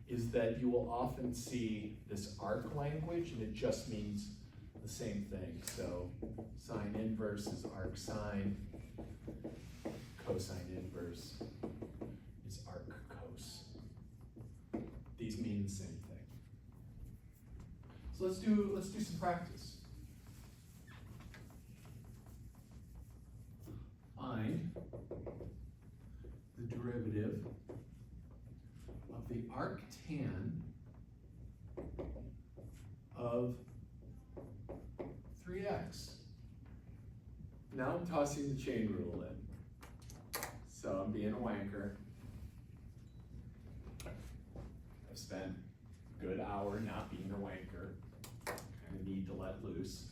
[SPEAKER 1] is that you will often see this arc language, and it just means the same thing. So sine inverse is arc sine, cosine inverse is arc cos. These mean the same thing. So let's do some practice. Find the derivative of the arctan of 3x. Now I'm tossing the chain rule in. So I'm being a wanker. I've spent a good hour not being a wanker. Kind of need to let loose.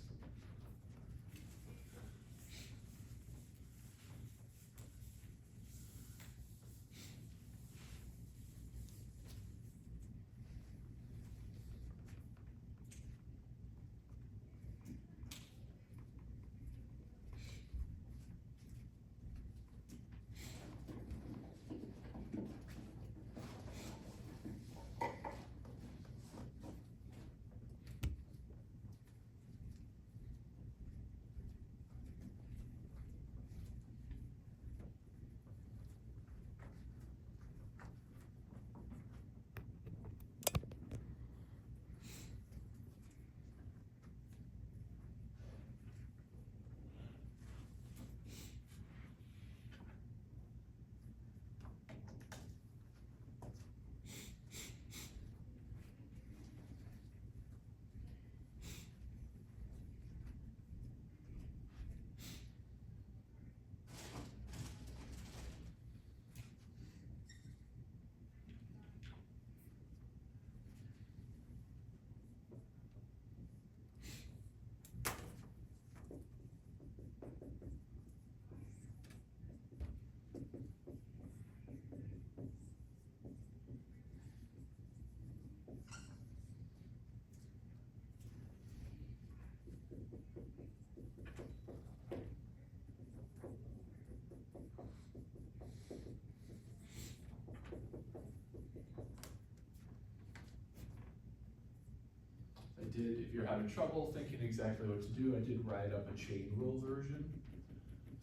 [SPEAKER 1] if you're having trouble thinking exactly what to do, I did write up a chain rule version,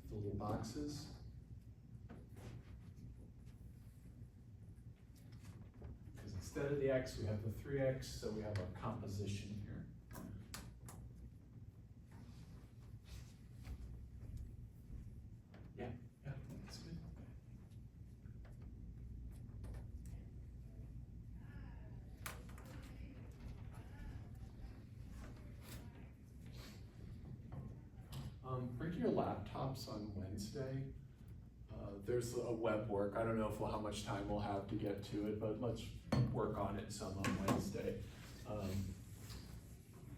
[SPEAKER 1] the little boxes. Because instead of the x, we have the 3x, so we have our composition here. Yeah, that's good. Bring your laptops on Wednesday. There's a web work. I don't know how much time we'll have to get to it, but let's work on it some on Wednesday.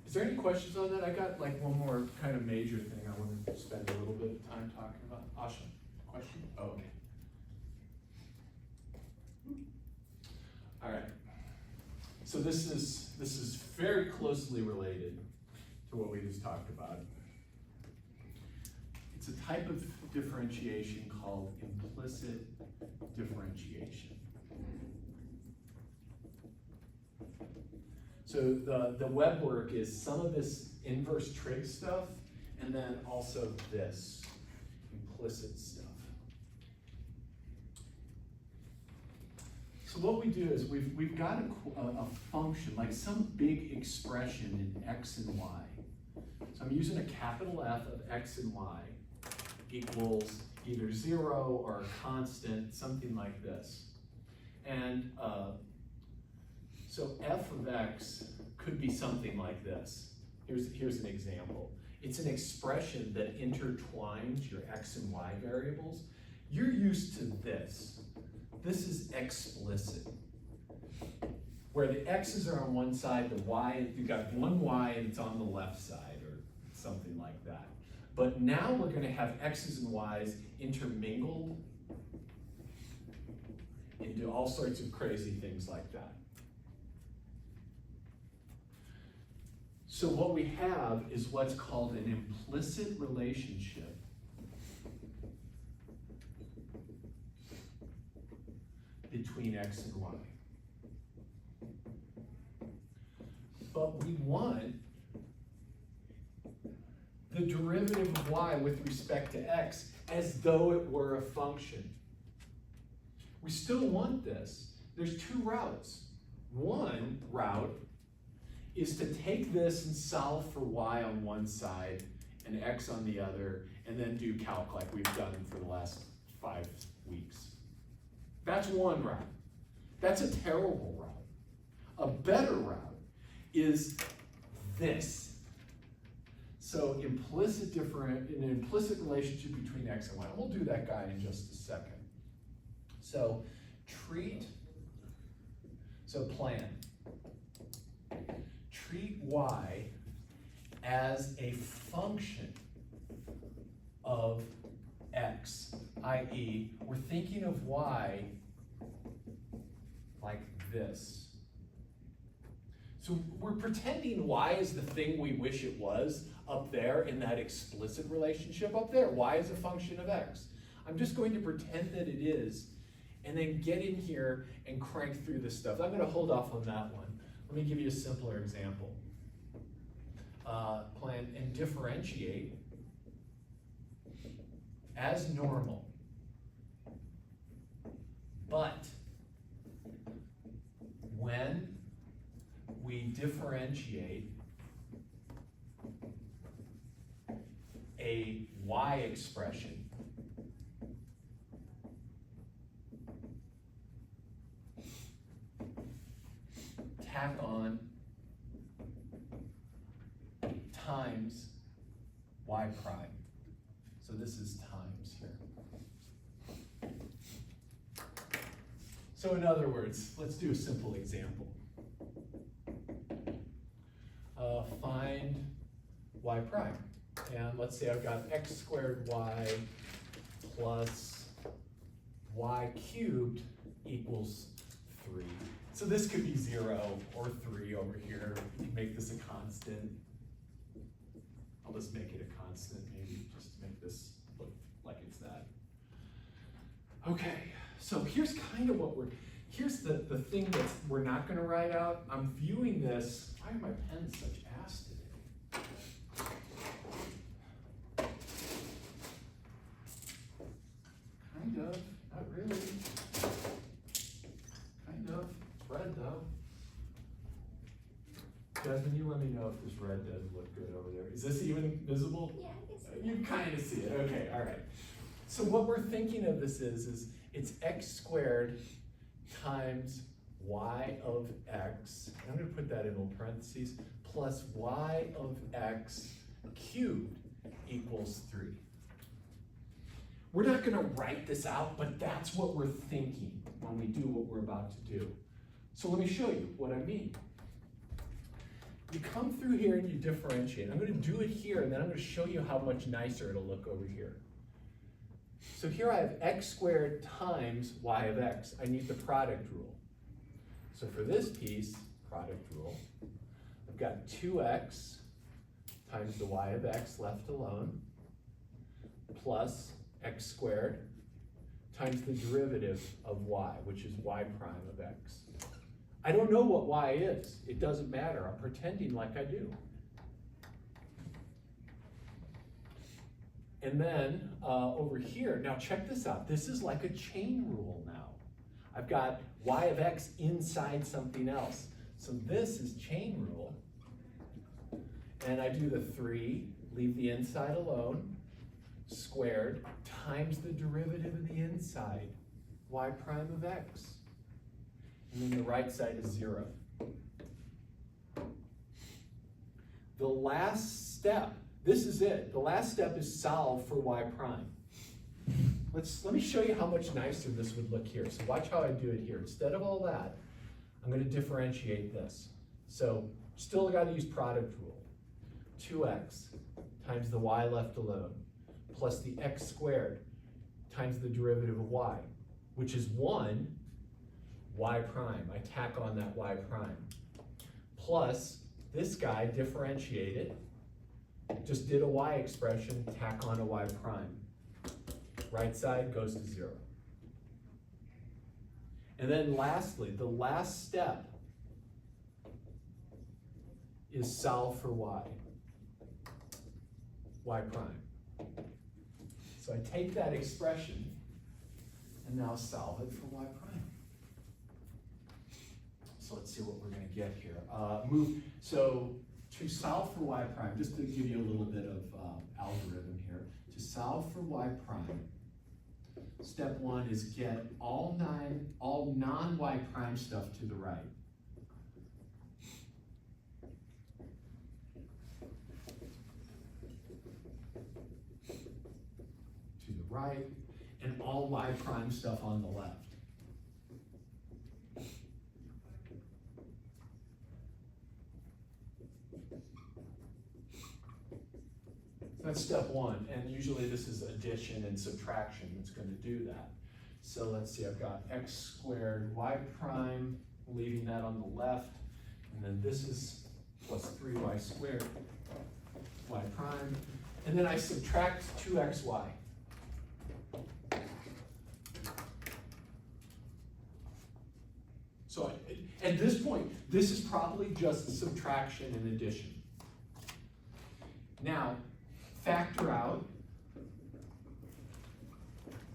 [SPEAKER 1] Is there any questions on that? I got like one more kind of major thing I want to spend a little bit of time talking about. Asha, question? Oh, okay. All right. So this is very closely related to what we just talked about. It's a type of differentiation called implicit differentiation. So the web work is some of this inverse trig stuff, and then also this implicit stuff. So what we do is we've got a function, like some big expression in x and y. So I'm using a capital F of x and y equals either 0 or a constant, something like this. And so f of x could be something like this. Here's an example. It's an expression that intertwines your x and y variables. You're used to this. This is explicit, where the x's are on one side, the y, you've got one y and it's on the left side or something like that. But now we're going to have x's and y's intermingled into all sorts of crazy things like that. So what we have is what's called an implicit relationship between x and y. But we want the derivative of y with respect to x as though it were a function. We still want this. There's two routes. One route is to take this and solve for y on one side and x on the other, and then do calc like we've done for the last 5 weeks. That's one route. That's a terrible route. A better route is this. So an implicit relationship between x and y. And we'll do that guy in just a second. So plan. Treat y as a function of x, i.e., we're thinking of y like this. So we're pretending y is the thing we wish it was up there in that explicit relationship up there. Y is a function of x. I'm just going to pretend that it is, and then get in here and crank through this stuff. I'm going to hold off on that one. Let me give you a simpler example. Plan and differentiate as normal, but when we differentiate a y expression tack on times y prime. So this is times here. So in other words, let's do a simple example. Find y prime. And let's say I've got x squared y plus y cubed equals 3. So this could be 0 or 3 over here. You can make this a constant. I'll just make it a constant maybe, just to make this look like it's that. Okay, so here's kind of what here's the thing that we're not gonna write out. I'm viewing this, why are my pens such assholes? Jasmine, you let me know if this red doesn't look good over there. Is this even visible?
[SPEAKER 4] Yeah, I guess.
[SPEAKER 1] You kind of see it, okay, all right. So what we're thinking of this is it's x squared times y of x, and I'm gonna put that in little parentheses, plus y of x cubed equals 3. We're not gonna write this out, but that's what we're thinking when we do what we're about to do. So let me show you what I mean. You come through here and you differentiate. I'm gonna do it here, and then I'm gonna show you how much nicer it'll look over here. So here I have x squared times y of x. I need the product rule. So for this piece, product rule, I've got 2x times the y of x left alone, plus x squared times the derivative of y, which is y prime of x. I don't know what y is. It doesn't matter. I'm pretending like I do. And then over here, now check this out. This is like a chain rule now. I've got y of x inside something else. So this is chain rule. And I do the 3, leave the inside alone, squared, times the derivative of the inside, y prime of x. And then the right side is 0. The last step, this is it. The last step is solve for y prime. Let me show you how much nicer this would look here. So watch how I do it here. Instead of all that, I'm going to differentiate this. So still got to use product rule. 2x times the y left alone plus the x squared times the derivative of y, which is 1 y prime. I tack on that y prime. Plus this guy differentiated, just did a y expression, tack on a y prime. Right side goes to 0. And then lastly, the last step is solve for y prime. So I take that expression and now solve it for y prime. So let's see what we're going to get here. So to solve for y prime, just to give you a little bit of algorithm here, to solve for y prime, step 1 is get all non-y prime stuff to the right. To the right, and all y prime stuff on the left. That's step 1, and usually this is addition and subtraction that's going to do that. So let's see, I've got x squared y prime, leaving that on the left, and then this is plus 3y squared y prime, and then I subtract 2xy. So at this point, this is probably just subtraction and addition. Now, factor out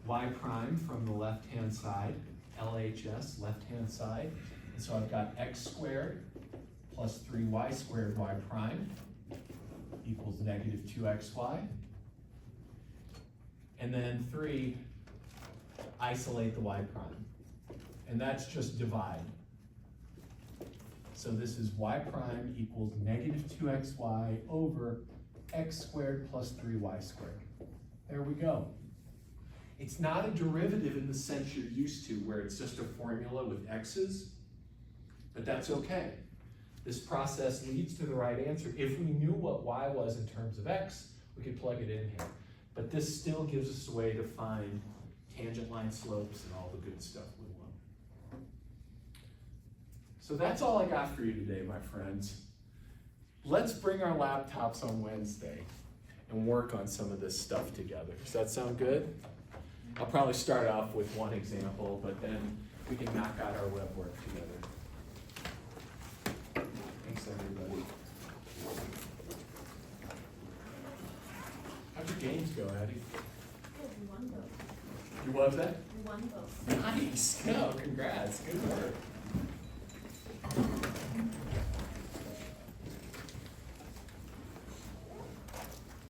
[SPEAKER 1] y prime from the left-hand side, LHS, left-hand side. And so I've got x squared plus 3y squared y prime equals negative 2xy. And then 3, isolate the y prime. And that's just divide. So this is y prime equals negative 2xy over x squared plus 3y squared. There we go. It's not a derivative in the sense you're used to, where it's just a formula with x's, but that's okay. This process leads to the right answer. If we knew what y was in terms of x, we could plug it in here. But this still gives us a way to find tangent line slopes and all the good stuff we want. So that's all I got for you today, my friends. Let's bring our laptops on Wednesday and work on some of this stuff together. Does that sound good? I'll probably start off with one example, but then we can knock out our web work together. Thanks, everybody. How'd your games go, Addie?
[SPEAKER 4] Good, we won those.
[SPEAKER 1] You love that?
[SPEAKER 4] We won those.
[SPEAKER 1] Nice. No, congrats. Good work.